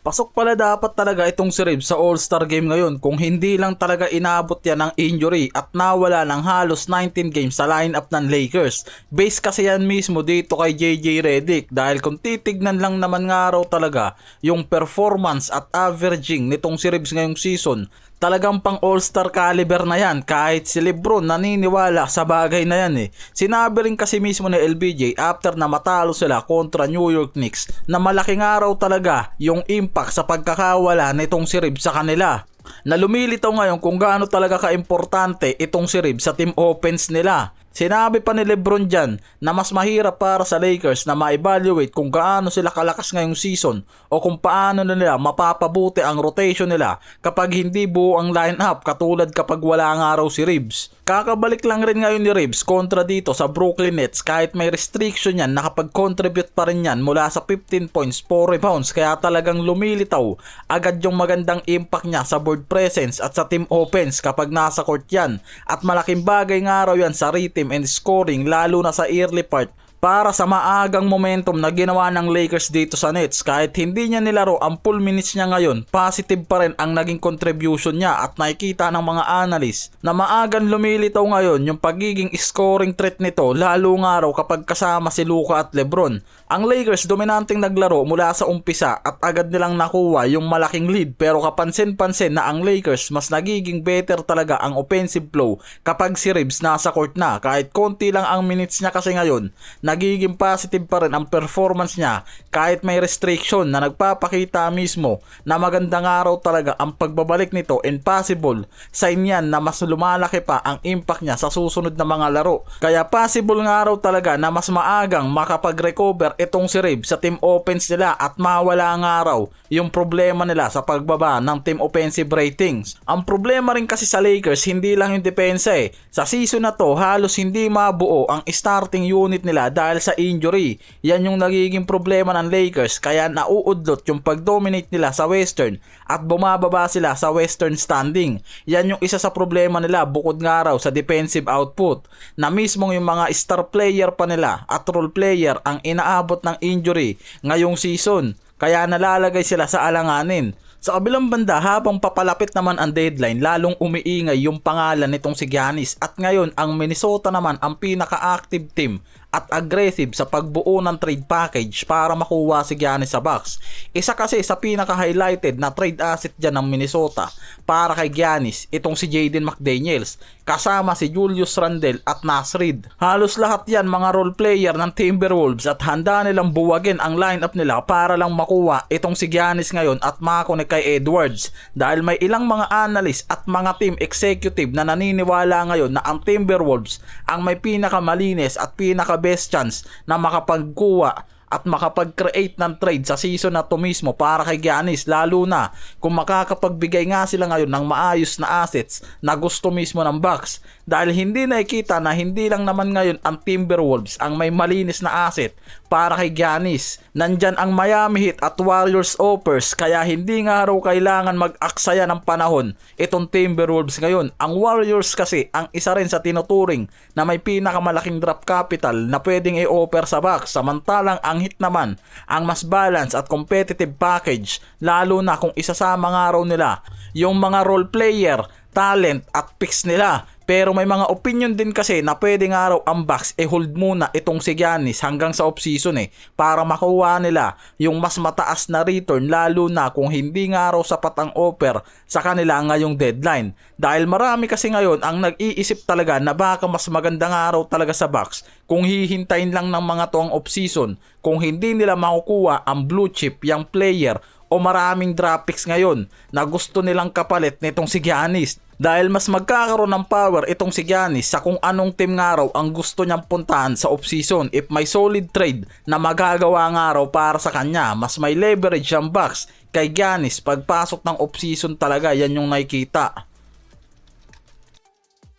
Pasok pala dapat talaga itong si Reeves sa All-Star game ngayon kung hindi lang talaga inabot yan ng injury at nawala ng halos 19 games sa lineup ng Lakers. Base kasi yan mismo dito kay JJ Redick dahil kung titignan lang naman nga raw talaga yung performance at averaging nitong si Reeves ngayong season, talagang pang all-star caliber na yan. Kahit si LeBron naniniwala sa bagay na yan eh. Sinabi rin kasi mismo ni LBJ after na matalo sila kontra New York Knicks na malaking araw talaga yung impact sa pagkakawala nitong si Reeves sa kanila. Na lumilitaw ngayon kung gaano talaga kaimportante itong si Reeves sa team offense nila. Sinabi pa ni LeBron dyan na mas mahirap para sa Lakers na ma-evaluate kung gaano sila kalakas ngayong season o kung paano na nila mapapabuti ang rotation nila kapag hindi buo ang lineup katulad kapag wala nga raw si Reeves. Kakabalik lang rin ngayon ni Reeves kontra dito sa Brooklyn Nets kahit may restriction yan, nakapag-contribute pa rin yan mula sa 15 points, 4 rebounds, kaya talagang lumilitaw agad yung magandang impact niya sa board presence at sa team offense kapag nasa court yan. At malaking bagay nga raw yan sa rhythm and scoring lalo na sa early part para sa maagang momentum na ginawa ng Lakers dito sa Nets. Kahit hindi niya nilaro ang full minutes niya ngayon, positive pa rin ang naging contribution niya at nakikita ng mga analyst na maagang lumilitaw ngayon yung pagiging scoring threat nito lalo nga raw kapag kasama si Luka at LeBron. Ang Lakers dominanteng naglaro mula sa umpisa at agad nilang nakuha yung malaking lead, pero kapansin-pansin na ang Lakers mas nagiging better talaga ang offensive flow kapag si Reeves nasa court na. Kahit konti lang ang minutes niya kasi ngayon, nagiging positive pa rin ang performance niya kahit may restriction na nagpapakita mismo na magandang araw talaga ang pagbabalik nito, and possible sign yan na mas lumalaki pa ang impact niya sa susunod na mga laro. Kaya possible nga raw talaga na mas maagang makapag-recover itong si Reeves sa team offense nila at mawala nga raw yung problema nila sa pagbaba ng team offensive ratings. Ang problema rin kasi sa Lakers hindi lang yung depensa eh. Sa season na to halos hindi mabuo ang starting unit nila dahil sa injury. Yan yung nagiging problema ng Lakers kaya nauudlot yung pag-dominate nila sa Western at bumababa sila sa Western standing. Yan yung isa sa problema nila bukod nga raw sa defensive output na mismong yung mga star player pa nila at role player ang inaabot ng injury ngayong season. Kaya nalalagay sila sa alanganin. Sa kabilang banda, habang papalapit naman ang deadline, lalong umiingay yung pangalan nitong si Giannis at ngayon ang Minnesota naman ang pinaka-active team at aggressive sa pagbuo ng trade package para makuha si Giannis sa Bucks. Isa kasi sa pinaka-highlighted na trade asset dyan ng Minnesota para kay Giannis, itong si Jaden McDaniels kasama si Julius Randle at Naz Reid. Halos lahat yan mga role player ng Timberwolves at handa nilang buwagin ang lineup nila para lang makuha itong si Giannis ngayon at makakonek kay Edwards, dahil may ilang mga analyst at mga team executive na naniniwala ngayon na ang Timberwolves ang may pinakamalinis at pinaka-best chance na makapagkuha at makapag-create ng trade sa season na to mismo para kay Giannis, lalo na kung makakapagbigay nga sila ngayon ng maayos na assets na gusto mismo ng Bucks, dahil hindi nakikita na hindi lang naman ngayon ang Timberwolves ang may malinis na asset para kay Giannis. Nandyan ang Miami Heat at Warriors offers, kaya hindi nga raw kailangan mag-aksaya ng panahon itong Timberwolves ngayon. Ang Warriors kasi ang isa rin sa tinuturing na may pinakamalaking draft capital na pwedeng i-offer sa Bucks, samantalang ang Heat naman ang mas balanced at competitive package, lalo na kung isasama nga raw nila yung mga role player, talent at picks nila. Pero may mga opinion din kasi na pwede nga raw ang Bucks hold muna itong si Giannis hanggang sa off-season para makuha nila yung mas mataas na return, lalo na kung hindi nga raw sapat ang offer sa kanila ngayong deadline. Dahil marami kasi ngayon ang nag-iisip talaga na baka mas maganda nga raw talaga sa Bucks kung hihintayin lang ng mga to ang off-season kung hindi nila makukuha ang blue chip, yung player o maraming draft picks ngayon na gusto nilang kapalit nitong si Giannis. Dahil mas magkakaroon ng power itong si Giannis sa kung anong team nga raw ang gusto niyang puntahan sa off-season. If may solid trade na magagawa nga raw para sa kanya, mas may leverage ang Bucks kay Giannis pagpasok ng off-season talaga, yan yung nakikita.